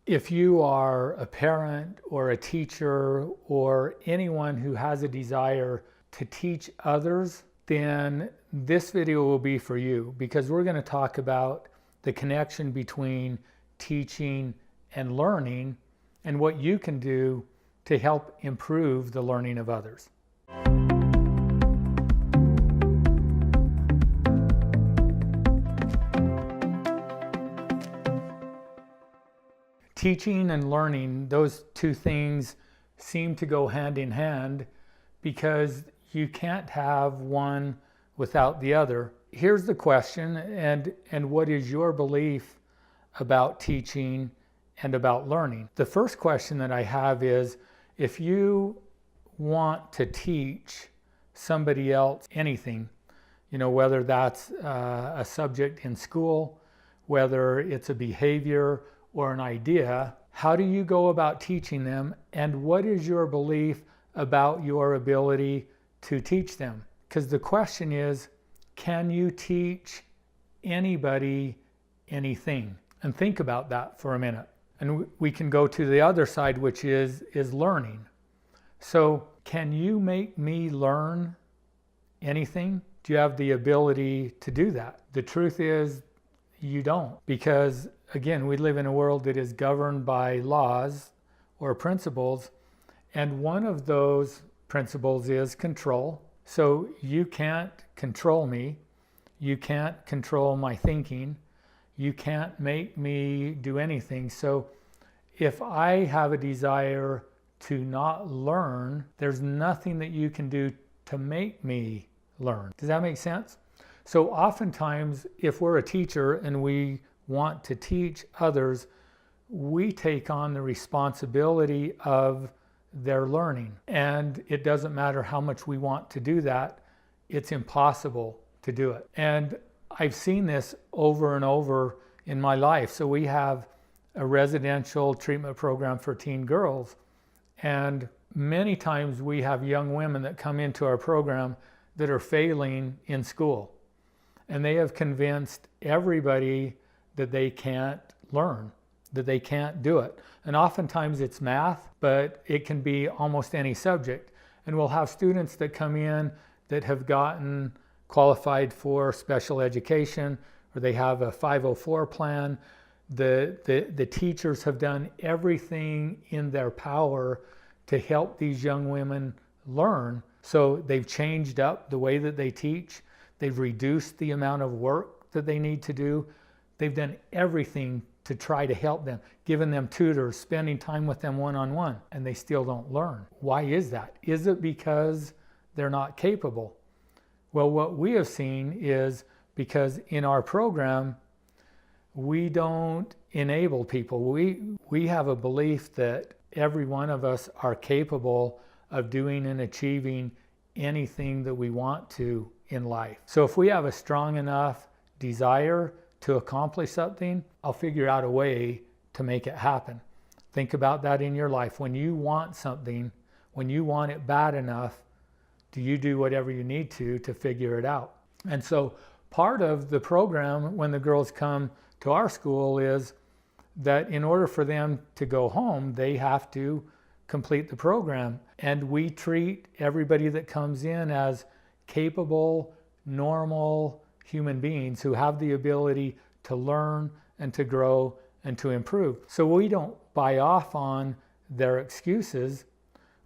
If you are a parent or a teacher or anyone who has a desire to teach others, then this video will be for you, because we're going to talk about the connection between teaching and learning and what you can do to help improve the learning of others. Teaching and learning, those two things seem to go hand in hand because you can't have one without the other. Here's the question, and what is your belief about teaching and about learning? The first question that I have is, if you want to teach somebody else anything, whether that's a subject in school, whether it's a behavior or an idea, how do you go about teaching them, and what is your belief about your ability to teach them? Because the question is, can you teach anybody anything? And think about that for a minute. And we can go to the other side, which is learning. So, can you make me learn anything? Do you have the ability to do that? The truth is, you don't, because again, we live in a world that is governed by laws or principles, and one of those principles is control. So you can't control me, you can't control my thinking, you can't make me do anything. So if I have a desire to not learn, there's nothing that you can do to make me learn. Does that make sense? So oftentimes, if we're a teacher and we want to teach others, we take on the responsibility of their learning. And it doesn't matter how much we want to do that, it's impossible to do it. And I've seen this over and over in my life. So we have a residential treatment program for teen girls. And many times we have young women that come into our program that are failing in school. And they have convinced everybody that they can't learn, that they can't do it. And oftentimes it's math, but it can be almost any subject. And we'll have students that come in that have gotten qualified for special education, or they have a 504 plan. The teachers have done everything in their power to help these young women learn. So they've changed up the way that they teach. They've reduced the amount of work that they need to do. They've done everything to try to help them, given them tutors, spending time with them one-on-one, and they still don't learn. Why is that? Is it because they're not capable? Well, what we have seen is because in our program, we don't enable people. We have a belief that every one of us are capable of doing and achieving anything that we want to in life. So if we have a strong enough desire to accomplish something, I'll figure out a way to make it happen. Think about that in your life. When you want something, when you want it bad enough, do you do whatever you need to figure it out? And so part of the program when the girls come to our school is that in order for them to go home, they have to complete the program. And we treat everybody that comes in as capable, normal human beings who have the ability to learn and to grow and to improve. So we don't buy off on their excuses.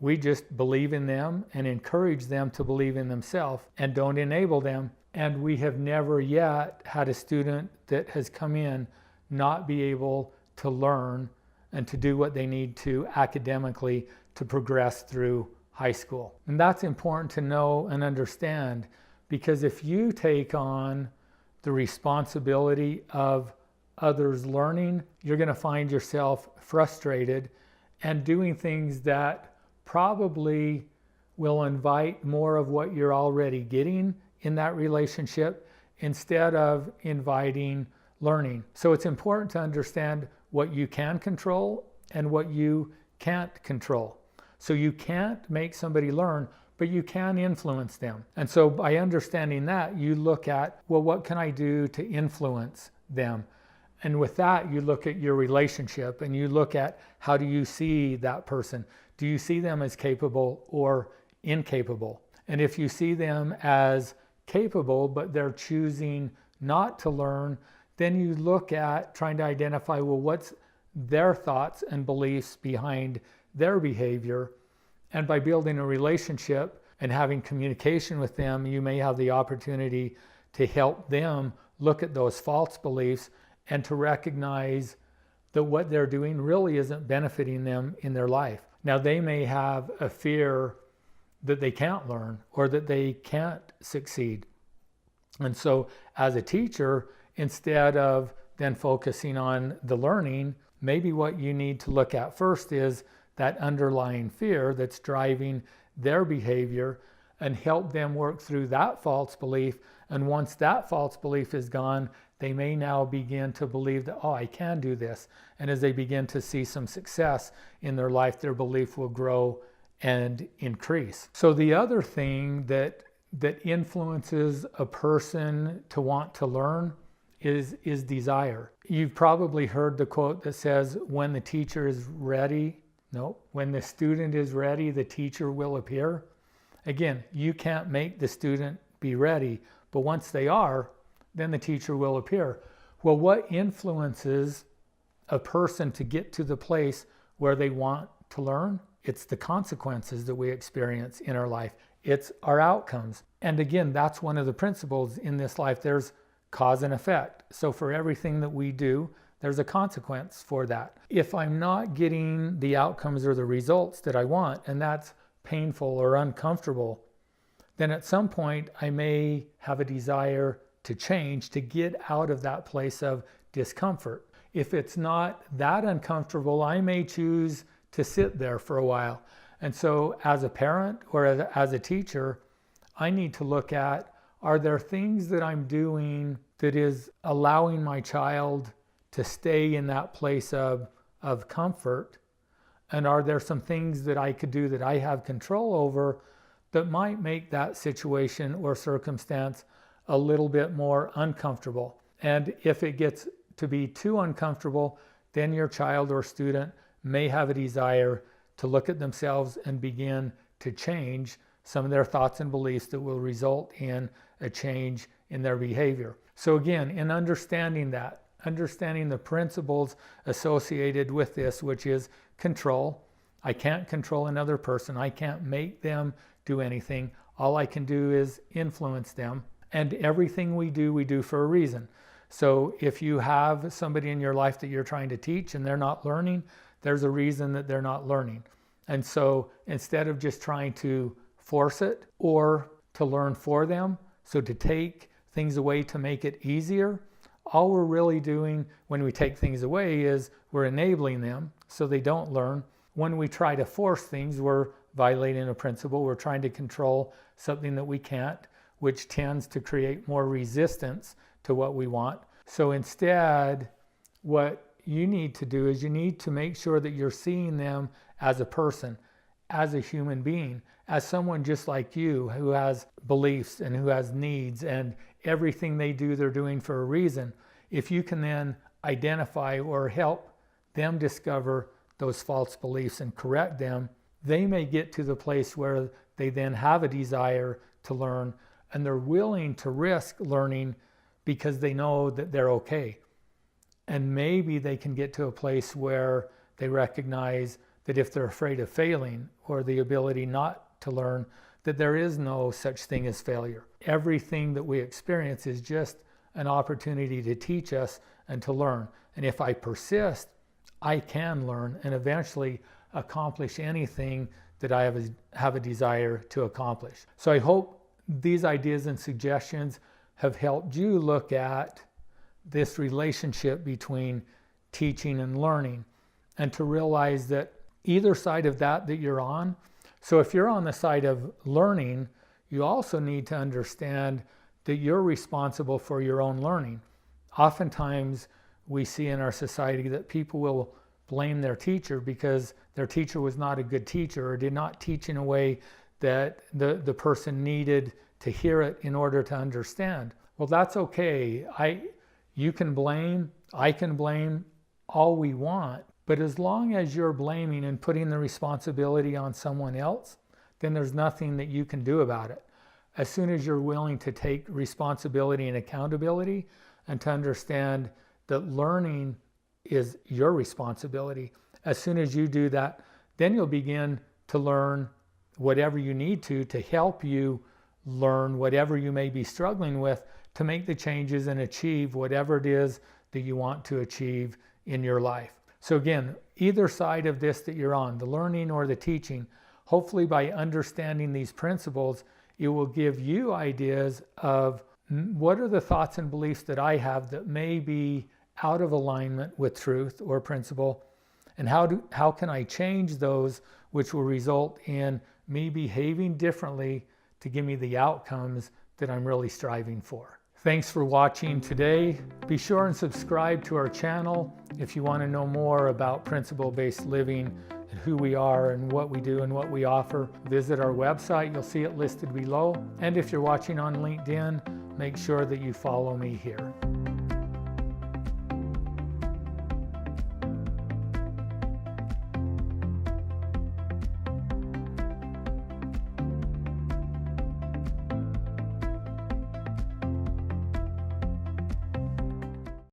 We just believe in them and encourage them to believe in themselves and don't enable them. And we have never yet had a student that has come in not be able to learn and to do what they need to academically to progress through high school. And that's important to know and understand, because if you take on the responsibility of others' learning, you're going to find yourself frustrated and doing things that probably will invite more of what you're already getting in that relationship instead of inviting learning. So it's important to understand what you can control and what you can't control. So you can't make somebody learn, but you can influence them. And so by understanding that, you look at, well, what can I do to influence them? And with that, you look at your relationship and you look at how do you see that person? Do you see them as capable or incapable? And if you see them as capable, but they're choosing not to learn, then you look at trying to identify, well, what's their thoughts and beliefs behind their behavior? And by building a relationship and having communication with them, you may have the opportunity to help them look at those false beliefs and to recognize that what they're doing really isn't benefiting them in their life. Now, they may have a fear that they can't learn or that they can't succeed. And so as a teacher, instead of then focusing on the learning, maybe what you need to look at first is that underlying fear that's driving their behavior and help them work through that false belief. And once that false belief is gone, they may now begin to believe that, oh, I can do this. And as they begin to see some success in their life, their belief will grow and increase. So the other thing that influences a person to want to learn is desire. You've probably heard the quote that says, when the teacher is ready, when the student is ready, the teacher will appear. Again, you can't make the student be ready, but once they are, then the teacher will appear. Well, what influences a person to get to the place where they want to learn? It's the consequences that we experience in our life. It's our outcomes. And again, that's one of the principles in this life. There's cause and effect. So for everything that we do, there's a consequence for that. If I'm not getting the outcomes or the results that I want, and that's painful or uncomfortable, then at some point I may have a desire to change, to get out of that place of discomfort. If it's not that uncomfortable, I may choose to sit there for a while. And so as a parent or as a teacher, I need to look at, are there things that I'm doing that is allowing my child to stay in that place of comfort? And are there some things that I could do that I have control over that might make that situation or circumstance a little bit more uncomfortable? And if it gets to be too uncomfortable, then your child or student may have a desire to look at themselves and begin to change some of their thoughts and beliefs that will result in a change in their behavior. So again, in understanding that, understanding the principles associated with this, which is control. I can't control another person. I can't make them do anything. All I can do is influence them. And everything we do for a reason. So if you have somebody in your life that you're trying to teach and they're not learning, there's a reason that they're not learning. And so instead of just trying to force it or to learn for them, so to take things away to make it easier, all we're really doing when we take things away is we're enabling them so they don't learn. When we try to force things, we're violating a principle. We're trying to control something that we can't, which tends to create more resistance to what we want. So instead, what you need to do is you need to make sure that you're seeing them as a person, as a human being, as someone just like you who has beliefs and who has needs, and everything they do, they're doing for a reason. If you can then identify or help them discover those false beliefs and correct them, they may get to the place where they then have a desire to learn and they're willing to risk learning because they know that they're okay. And maybe they can get to a place where they recognize that if they're afraid of failing or the ability not to learn, that there is no such thing as failure. Everything that we experience is just an opportunity to teach us and to learn. And if I persist, I can learn and eventually accomplish anything that I have a desire to accomplish. So I hope these ideas and suggestions have helped you look at this relationship between teaching and learning, and to realize that either side of that you're on. So if you're on the side of learning, you also need to understand that you're responsible for your own learning. Oftentimes we see in our society that people will blame their teacher because their teacher was not a good teacher or did not teach in a way that the person needed to hear it in order to understand. Well, that's okay. You can blame I can blame all we want, but as long as you're blaming and putting the responsibility on someone else, then there's nothing that you can do about it. As soon as you're willing to take responsibility and accountability and to understand that learning is your responsibility, as soon as you do that, then you'll begin to learn whatever you need to help you learn whatever you may be struggling with to make the changes and achieve whatever it is that you want to achieve in your life. So again, either side of this that you're on, the learning or the teaching, hopefully by understanding these principles, it will give you ideas of what are the thoughts and beliefs that I have that may be out of alignment with truth or principle, and how can I change those, which will result in me behaving differently to give me the outcomes that I'm really striving for. Thanks for watching today. Be sure and subscribe to our channel if you want to know more about principle-based living and who we are and what we do and what we offer. Visit our website, you'll see it listed below. And if you're watching on LinkedIn, make sure that you follow me here.